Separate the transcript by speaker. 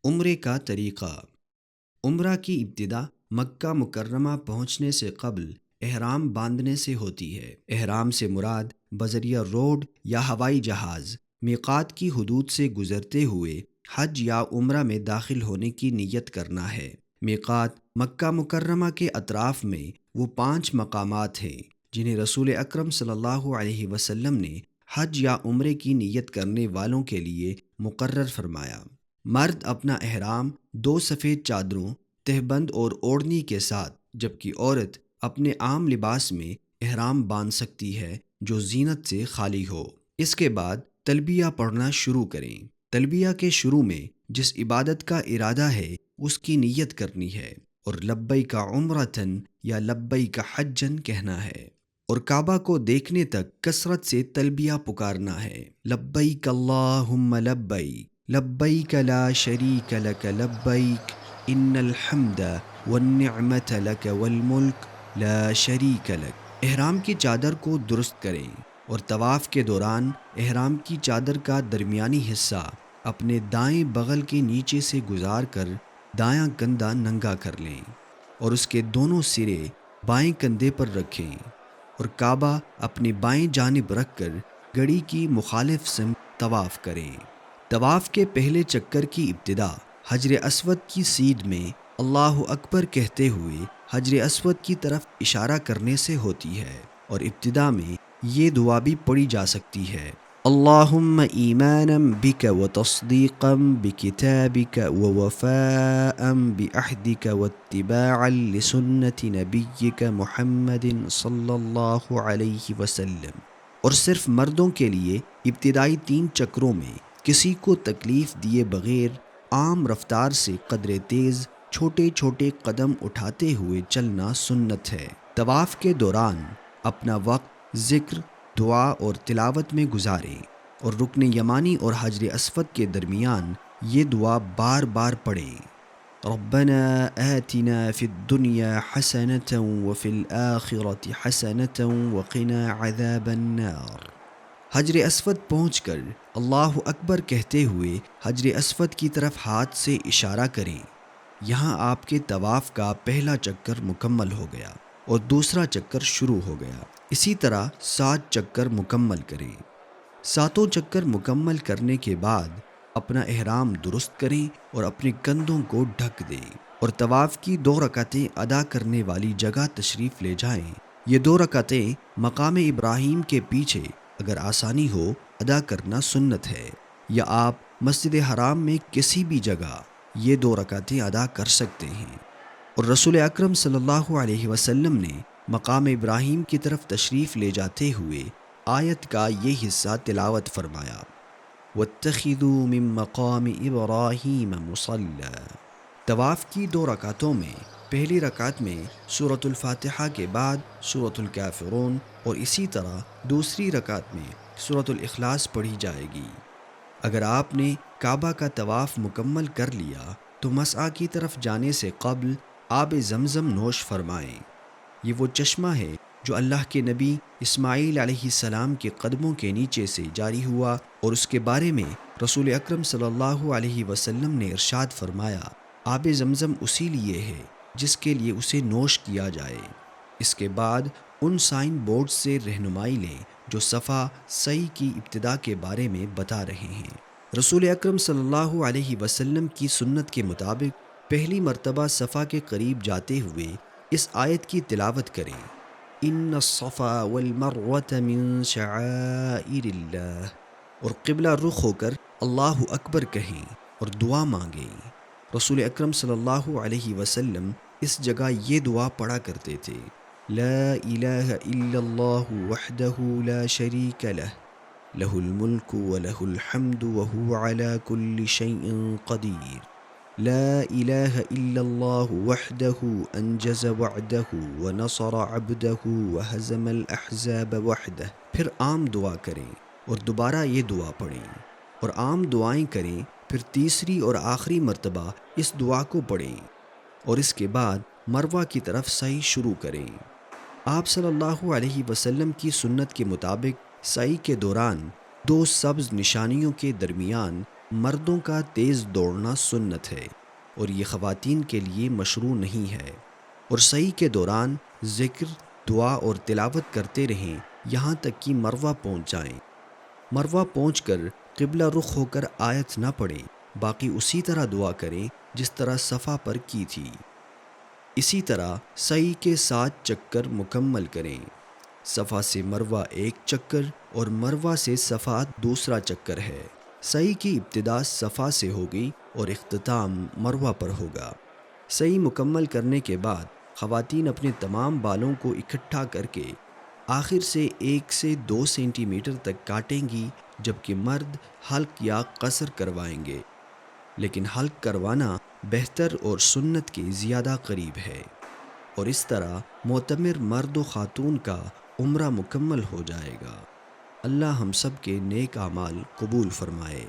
Speaker 1: عمرے کا طریقہ۔ عمرہ کی ابتدا مکہ مکرمہ پہنچنے سے قبل احرام باندھنے سے ہوتی ہے۔ احرام سے مراد بذریعہ روڈ یا ہوائی جہاز میقات کی حدود سے گزرتے ہوئے حج یا عمرہ میں داخل ہونے کی نیت کرنا ہے۔ میقات مکہ مکرمہ کے اطراف میں وہ 5 مقامات ہیں جنہیں رسول اکرم صلی اللہ علیہ وسلم نے حج یا عمرے کی نیت کرنے والوں کے لیے مقرر فرمایا۔ مرد اپنا احرام 2 سفید چادروں، تہبند اور اوڑھنی کے ساتھ، جبکہ عورت اپنے عام لباس میں احرام باندھ سکتی ہے جو زینت سے خالی ہو۔ اس کے بعد تلبیہ پڑھنا شروع کریں۔ تلبیہ کے شروع میں جس عبادت کا ارادہ ہے اس کی نیت کرنی ہے اور لبیک عمرتن یا لبیک حجن کہنا ہے، اور کعبہ کو دیکھنے تک کثرت سے تلبیہ پکارنا ہے۔ لبیک اللہم لبیک لبیک لا شریک لک لبیک ان الحمد والنعمت لک والملک لا شریک لک۔ احرام کی چادر کو درست کریں اور طواف کے دوران احرام کی چادر کا درمیانی حصہ اپنے دائیں بغل کے نیچے سے گزار کر دایاں کندھا ننگا کر لیں اور اس کے دونوں سرے بائیں کندھے پر رکھیں، اور کعبہ اپنی بائیں جانب رکھ کر گھڑی کی مخالف سمت طواف کریں۔ طواف کے پہلے چکر کی ابتدا حجر اسود کی سیدھ میں اللہ اکبر کہتے ہوئے حجر اسود کی طرف اشارہ کرنے سے ہوتی ہے، اور ابتدا میں یہ دعا بھی پڑھی جا سکتی ہے: اللہم ایمانا بک وتصدیقا بکتابک ووفاء بعہدک واتباعا لسنت نبیک محمد صلی اللہ علیہ وسلم۔ اور صرف مردوں کے لیے ابتدائی 3 چکروں میں کسی کو تکلیف دیے بغیر عام رفتار سے قدر تیز چھوٹے چھوٹے قدم اٹھاتے ہوئے چلنا سنت ہے۔ طواف کے دوران اپنا وقت ذکر، دعا اور تلاوت میں گزاریں، اور رکن یمانی اور حجر اسود کے درمیان یہ دعا بار بار پڑھیں: ربنا آتنا فی الدنیا حسنة وفی الآخرة حسنة وقنا عذاب النار۔ حجر اسود پہنچ کر اللہ اکبر کہتے ہوئے حجر اسود کی طرف ہاتھ سے اشارہ کریں۔ یہاں آپ کے طواف کا پہلا چکر مکمل ہو گیا اور دوسرا چکر شروع ہو گیا۔ اسی طرح 7 چکر مکمل کریں۔ 7 چکر مکمل کرنے کے بعد اپنا احرام درست کریں اور اپنے کندھوں کو ڈھک دیں، اور طواف کی 2 رکعتیں ادا کرنے والی جگہ تشریف لے جائیں۔ یہ 2 رکعتیں مقام ابراہیم کے پیچھے اگر آسانی ہو ادا کرنا سنت ہے، یا آپ مسجد حرام میں کسی بھی جگہ یہ 2 رکعتیں ادا کر سکتے ہیں۔ اور رسول اکرم صلی اللہ علیہ وسلم نے مقام ابراہیم کی طرف تشریف لے جاتے ہوئے آیت کا یہ حصہ تلاوت فرمایا: وَاتَّخِذُوا مِن مَّقَامِ إِبْرَاهِيمَ مُصَلًّى۔ طواف کی 2 رکعتوں میں پہلی رکعت میں سورۃ الفاتحہ کے بعد سورۃ الکافرون، اور اسی طرح دوسری رکعت میں سورۃ الاخلاص پڑھی جائے گی۔ اگر آپ نے کعبہ کا طواف مکمل کر لیا تو مسعی کی طرف جانے سے قبل آب زمزم نوش فرمائیں۔ یہ وہ چشمہ ہے جو اللہ کے نبی اسماعیل علیہ السلام کے قدموں کے نیچے سے جاری ہوا، اور اس کے بارے میں رسول اکرم صلی اللہ علیہ وسلم نے ارشاد فرمایا: آب زمزم اسی لیے ہے جس کے لیے اسے نوش کیا جائے۔ اس کے بعد ان سائن بورڈ سے رہنمائی لیں جو صفا سعی کی ابتدا کے بارے میں بتا رہے ہیں۔ رسول اکرم صلی اللہ علیہ وسلم کی سنت کے مطابق پہلی مرتبہ صفا کے قریب جاتے ہوئے اس آیت کی تلاوت کریں: ان الصفا والمروة من شعائر اللہ، اور قبلہ رخ ہو کر اللہ اکبر کہیں اور دعا مانگیں۔ رسول اکرم صلی اللہ علیہ وسلم اس جگہ یہ دعا پڑھا کرتے تھے: لا الہ الا اللہ وحدہ لا شریک لہ، لہ الملک ولہ الحمد وہو علی کل شیء قدیر، لا الہ الا اللہ وحدہ انجز وعدہ ونصر عبدہ وہزم الاحزاب وحدہ۔ پھر عام دعا کریں اور دوبارہ یہ دعا پڑھیں، اور عام دعائیں کریں، پھر تیسری اور آخری مرتبہ اس دعا کو پڑھیں، اور اس کے بعد مروہ کی طرف سعی شروع کریں۔ آپ صلی اللہ علیہ وسلم کی سنت کے مطابق سعی کے دوران 2 سبز نشانیوں کے درمیان مردوں کا تیز دوڑنا سنت ہے اور یہ خواتین کے لیے مشروع نہیں ہے، اور سعی کے دوران ذکر، دعا اور تلاوت کرتے رہیں یہاں تک کہ مروہ پہنچ جائیں۔ مروہ پہنچ کر قبلہ رخ ہو کر آیت نہ پڑھیں، باقی اسی طرح دعا کریں جس طرح صفا پر کی تھی۔ اسی طرح سعی کے 7 چکر مکمل کریں۔ صفا سے مروہ 1 چکر اور مروہ سے صفا دوسرا چکر ہے۔ سعی کی ابتدا صفا سے ہوگی اور اختتام مروہ پر ہوگا۔ سعی مکمل کرنے کے بعد خواتین اپنے تمام بالوں کو اکٹھا کر کے آخر سے 1 سے 2 سینٹی میٹر تک کاٹیں گی، جبکہ مرد حلق یا قصر کروائیں گے، لیکن حلق کروانا بہتر اور سنت کے زیادہ قریب ہے، اور اس طرح معتمر مرد و خاتون کا عمرہ مکمل ہو جائے گا۔ اللہ ہم سب کے نیک اعمال قبول فرمائے۔